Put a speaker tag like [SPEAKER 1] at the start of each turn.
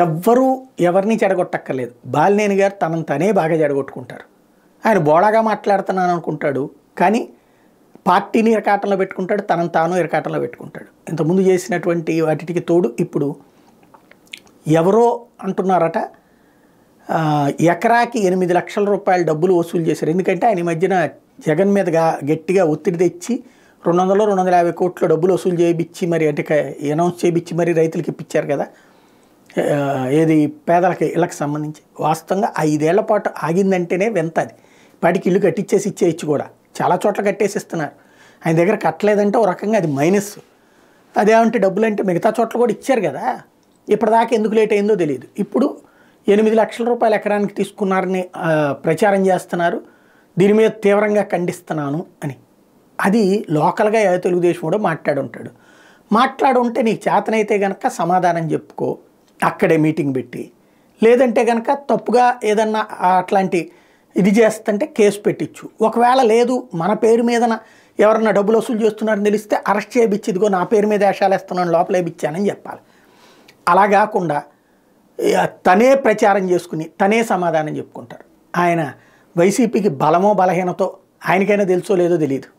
[SPEAKER 1] ఎవ్వరూ ఎవరిని చెడగొట్టక్కర్లేదు. బాలినేని గారు తనను తనే బాగా చెడగొట్టుకుంటారు. ఆయన బోడాగా మాట్లాడుతున్నాను అనుకుంటాడు, కానీ పార్టీని ఇరకాటంలో పెట్టుకుంటాడు, తనను తాను ఇరకాటంలో పెట్టుకుంటాడు. ఇంతకుముందు చేసినటువంటి వాటికి తోడు ఇప్పుడు ఎవరో అంటున్నారట ఎకరాకి 8 లక్షల రూపాయల డబ్బులు వసూలు చేశారు. ఎందుకంటే ఆయన ఈ మధ్యన జగన్ మీదగా గట్టిగా ఒత్తిడి తెచ్చి 200-250 కోట్ల డబ్బులు వసూలు చేయించి మరి అంటే అనౌన్స్ చేయించి మరి రైతులకి ఇప్పించారు కదా, ఏది పేదలకి ఇళ్ళకి సంబంధించి. వాస్తవంగా 5 ఏళ్ల పాటు ఆగిందంటేనే వింత. అది వాటికి ఇల్లు కట్టించేసి ఇచ్చేయచ్చు కూడా, చాలా చోట్ల కట్టేసి ఇస్తున్నారు. ఆయన దగ్గర కట్టలేదంటే ఓ రకంగా అది మైనస్. అదేమంటే డబ్బులు అంటే మిగతా చోట్ల కూడా ఇచ్చారు కదా, ఇప్పటిదాకా ఎందుకు లేట్ అయిందో తెలియదు. ఇప్పుడు 8 లక్షల రూపాయలు ఎకరానికి తీసుకున్నారని ప్రచారం చేస్తున్నారు. దీని మీద తీవ్రంగా ఖండిస్తున్నాను అని. అది లోకల్గా తెలుగుదేశం కూడా మాట్లాడుంటే నీకు చేతనైతే కనుక సమాధానం చెప్పుకో, అక్కడే మీటింగ్ పెట్టి. లేదంటే కనుక తప్పుగా ఏదన్నా అట్లాంటి ఇది చేస్తుంటే కేసు పెట్టించు. ఒకవేళ లేదు మన పేరు మీదన ఎవరన్నా డబ్బులు వసూలు చేస్తున్నారని తెలిస్తే అరెస్ట్ చేయించి ఇదిగో నా పేరు మీద వేషాలు వేస్తున్నాను లోపల వేయించానని చెప్పాలి. అలా కాకుండా తనే ప్రచారం చేసుకుని తనే సమాధానం చెప్పుకుంటారు. ఆయన వైసీపీకి బలమో బలహీనతో ఆయనకైనా తెలుసో లేదో తెలియదు.